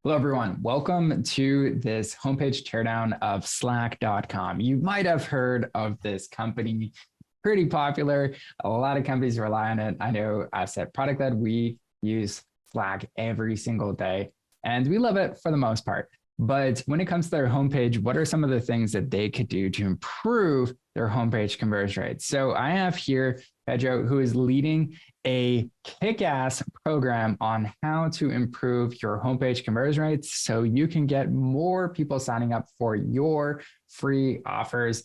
Hello, everyone. Welcome to this homepage teardown of slack.com. You might have heard of this company, pretty popular. A lot of companies rely on it. I know us at Product Led, we use Slack every single day, and we love it for the most part. But when it comes to their homepage, what are some of the things that they could do to improve their homepage conversion rates? So I have here Pedro, who is leading a kick-ass program on how to improve your homepage conversion rates so you can get more people signing up for your free offers.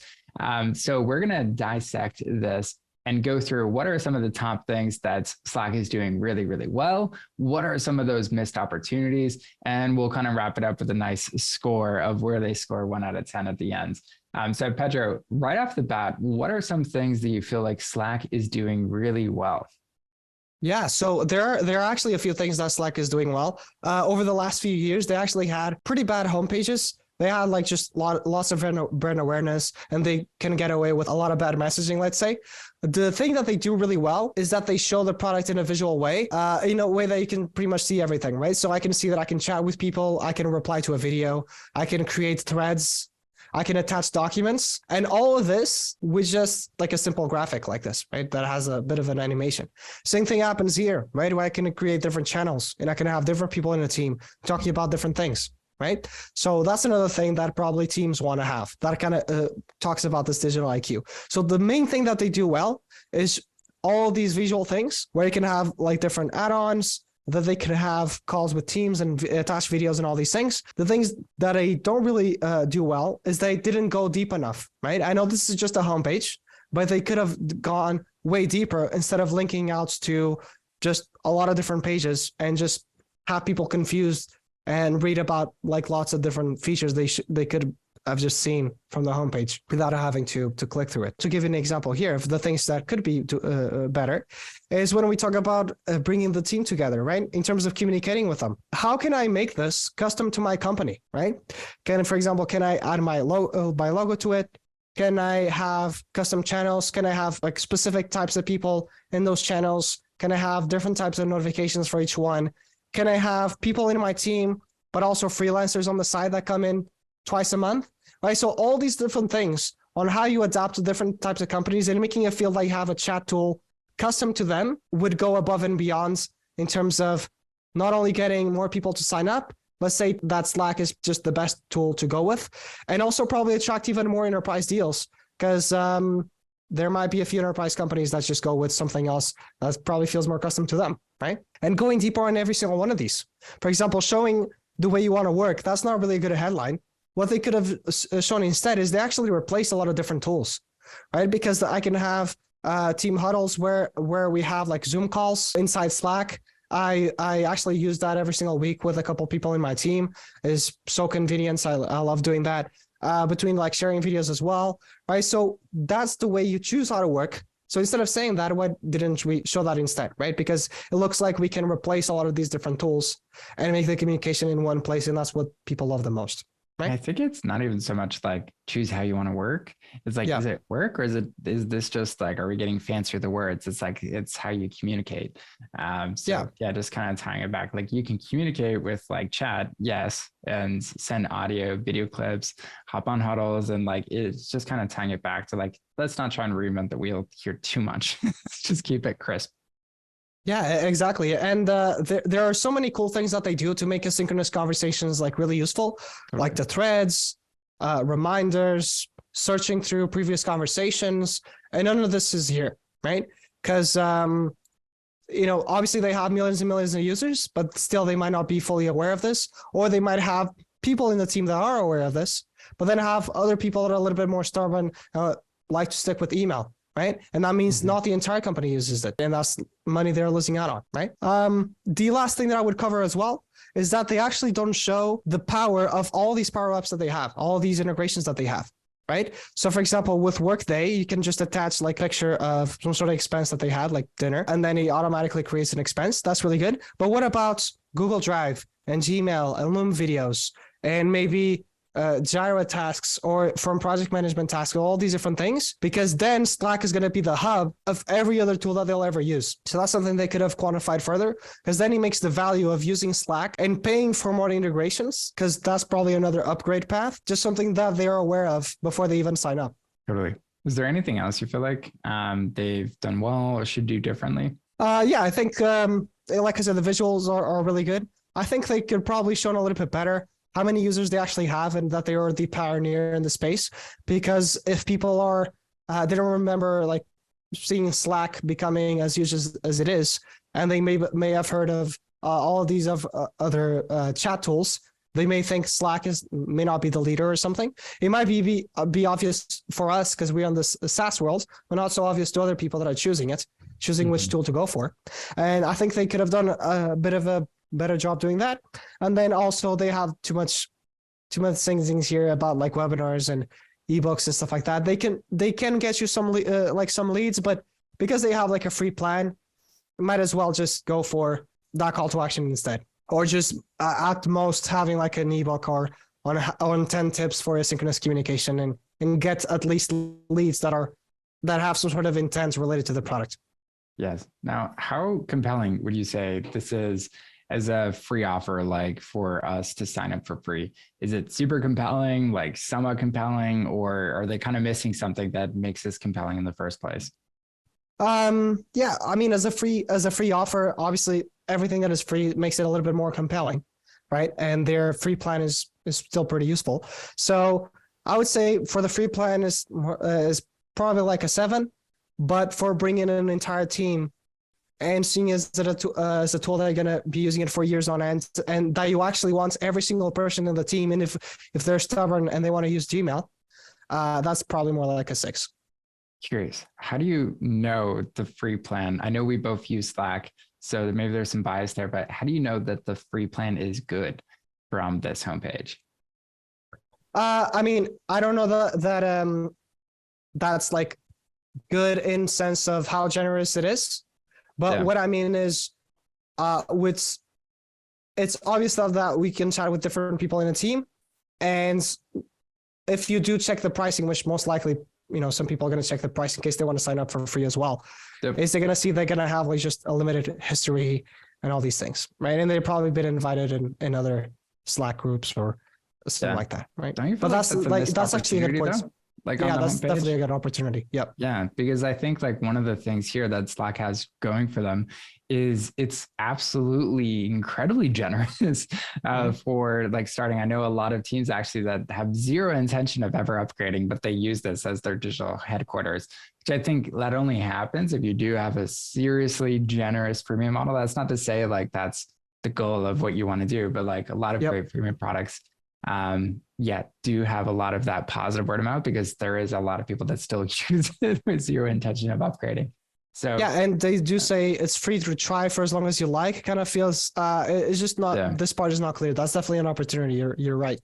So we're going to dissect this and go through what are some of the top things that Slack is doing really, really well. What are some of those missed opportunities? And we'll kind of wrap it up with a nice score of where they score 1 out of 10 at the end. So Pedro, right off the bat, what are some things that you feel like Slack is doing really well? Yeah, so there are actually a few things that Slack is doing well. Over the last few years, they actually had pretty bad homepages. They had like just lots of brand awareness, and they can get away with a lot of bad messaging, let's say. The thing that they do really well is that they show the product in a visual way, in a way that you can pretty much see everything, right? So I can see that I can chat with people, I can reply to a video, I can create threads, I can attach documents, and all of this with just like a simple graphic like this, right? That has a bit of an animation. Same thing happens here, right? Where I can create different channels and I can have different people in the team talking about different things, right? So that's another thing that probably teams want to have. That kind of talks about this digital IQ. So the main thing that they do well is all these visual things where you can have like different add-ons, that they can have calls with teams and attach videos and all these things. The things that I don't really do well is they didn't go deep enough, right? I know this is just a homepage, but they could have gone way deeper instead of linking out to just a lot of different pages and just have people confused and read about like lots of different features they could have just seen from the homepage without having to click through it. To give you an example here of the things that could be better is when we talk about bringing the team together, right? In terms of communicating with them. How can I make this custom to my company, right? For example, can I add my logo to it? Can I have custom channels? Can I have like specific types of people in those channels? Can I have different types of notifications for each one? Can I have people in my team, but also freelancers on the side that come in twice a month, right? So all these different things on how you adapt to different types of companies and making it feel like you have a chat tool custom to them would go above and beyond in terms of not only getting more people to sign up, let's say that Slack is just the best tool to go with, and also probably attract even more enterprise deals because there might be a few enterprise companies that just go with something else that probably feels more custom to them, right? And going deeper on every single one of these. For example, showing the way you want to work, that's not really a good headline. What they could have shown instead is they actually replaced a lot of different tools, right? Because I can have team huddles where we have like Zoom calls inside Slack. I actually use that every single week with a couple people in my team. It's so convenient. I love doing that between like sharing videos as well, right? So that's the way you choose how to work. So instead of saying that, why didn't we show that instead, right? Because it looks like we can replace a lot of these different tools and make the communication in one place. And that's what people love the most. Right? I think it's not even so much like choose how you want to work. It's like, Is it work or is this just like, are we getting fancier the words? It's like, it's how you communicate. Just kind of tying it back. Like you can communicate with like chat, yes, and send audio, video clips, hop on huddles. And like, it's just kind of tying it back to like, let's not try and reinvent the wheel here too much. Let's just keep it crisp. Yeah, exactly. And there are so many cool things that they do to make asynchronous conversations like really useful, like the threads, reminders, searching through previous conversations. And none of this is here, right? Because, obviously they have millions and millions of users, but still they might not be fully aware of this, or they might have people in the team that are aware of this, but then have other people that are a little bit more stubborn, like to stick with email. Right. And that means not the entire company uses it. And that's money they're losing out on. Right. The last thing that I would cover as well is that they actually don't show the power of all these power ups that they have, all these integrations that they have. Right. So, for example, with Workday, you can just attach like a picture of some sort of expense that they had, like dinner, and then it automatically creates an expense. That's really good. But what about Google Drive and Gmail and Loom videos and maybe Jira tasks or from project management tasks, all these different things, because then Slack is going to be the hub of every other tool that they'll ever use. So that's something they could have quantified further, because then it makes the value of using Slack and paying for more integrations, because that's probably another upgrade path, just something that they are aware of before they even sign up. Totally. Is there anything else you feel like they've done well or should do differently? Yeah, I think, like I said, the visuals are really good. I think they could probably show a little bit better how many users they actually have and that they are the pioneer in the space. Because if people are, they don't remember like seeing Slack becoming as used as it is, and they may have heard of all of these other chat tools, they may think Slack may not be the leader or something. It might be obvious for us because we're on this SaaS world, but not so obvious to other people that are choosing which tool to go for. And I think they could have done a bit of a better job doing that. And then also they have too much things here about like webinars and ebooks and stuff like that. They can get you some leads, but because they have like a free plan, you might as well just go for that call to action instead, or just at most having like an ebook or on 10 tips for asynchronous communication and get at least leads that have some sort of intent related to the product. Yes. Now, how compelling would you say this is as a free offer, like for us to sign up for free? Is it super compelling, like somewhat compelling, or are they kind of missing something that makes this compelling in the first place? Yeah, I mean, as a free offer, obviously everything that is free makes it a little bit more compelling, right? And their free plan is still pretty useful. So I would say for the free plan is probably like a 7, but for bringing in an entire team and seeing as a tool that you're going to be using it for years on end, and that you actually want every single person in the team, and if they're stubborn and they want to use Gmail, that's probably more like a 6. Curious, how do you know the free plan? I know we both use Slack, so maybe there's some bias there, but how do you know that the free plan is good from this homepage? I mean, I don't know that that's like good in sense of how generous it is. But what I mean is, it's obvious that we can chat with different people in a team. And if you do check the pricing, which most likely, some people are going to check the price in case they want to sign up for free as well. Yep. Is they're going to see they're going to have like just a limited history and all these things, right? And they've probably been invited in other Slack groups or something like that, right? But that's actually a good point. Though? That's definitely a good opportunity. Yep. Yeah, because I think like one of the things here that Slack has going for them is it's absolutely incredibly generous for like starting. I know a lot of teams actually that have zero intention of ever upgrading, but they use this as their digital headquarters, which I think that only happens if you do have a seriously generous premium model. That's not to say like that's the goal of what you want to do, but like a lot of great premium products do have a lot of that positive word of mouth because there is a lot of people that still use it with zero intention of upgrading. So and they do say it's free to try for as long as you like. Kind of feels it's just not this part is not clear. That's definitely an opportunity. You're right.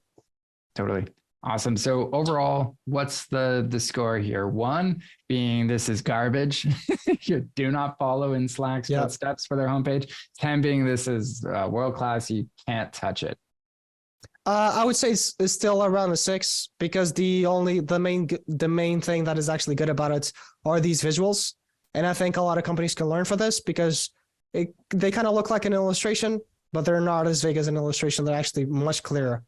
Totally. Awesome. So overall, what's the score here? 1 being this is garbage. You do not follow in Slack's footsteps for their homepage. 10 being this is world-class. You can't touch it. I would say it's still around a 6 because the main thing that is actually good about it are these visuals. And I think a lot of companies can learn from this because they kind of look like an illustration, but they're not as big as an illustration. They're actually much clearer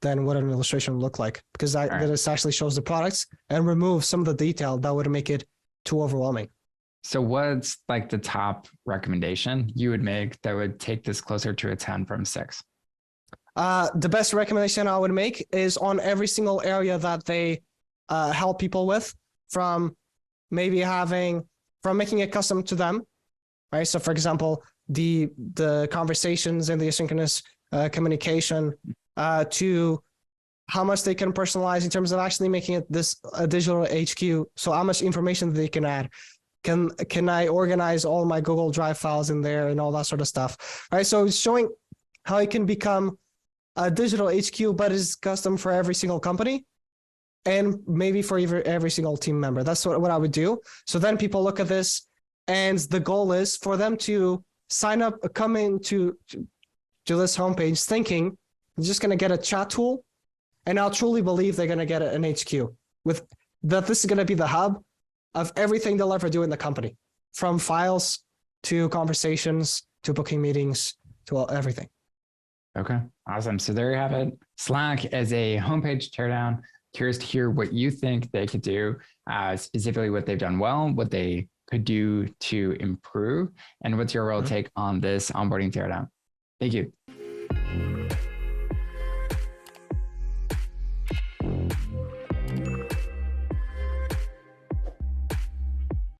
than what an illustration would look like because this actually shows the products and removes some of the detail that would make it too overwhelming. So what's like the top recommendation you would make that would take this closer to a 10 from 6? The best recommendation I would make is on every single area that they help people with, from making it custom to them, right? So for example, the conversations and the asynchronous communication to how much they can personalize in terms of actually making it a digital HQ. So how much information they can add. Can I organize all my Google Drive files in there and all that sort of stuff, right? So it's showing how it can become a digital HQ, but is custom for every single company and maybe for every single team member. That's what I would do. So then people look at this and the goal is for them to sign up, come into to this homepage thinking, I'm just going to get a chat tool And I truly believe they're going to get an HQ with that. This is going to be the hub of everything they'll ever do in the company, from files to conversations to booking meetings to everything. Okay, awesome. So there you have it. Slack as a homepage teardown. Curious to hear what you think they could do, specifically what they've done well, what they could do to improve, and what's your real take on this onboarding teardown. Thank you.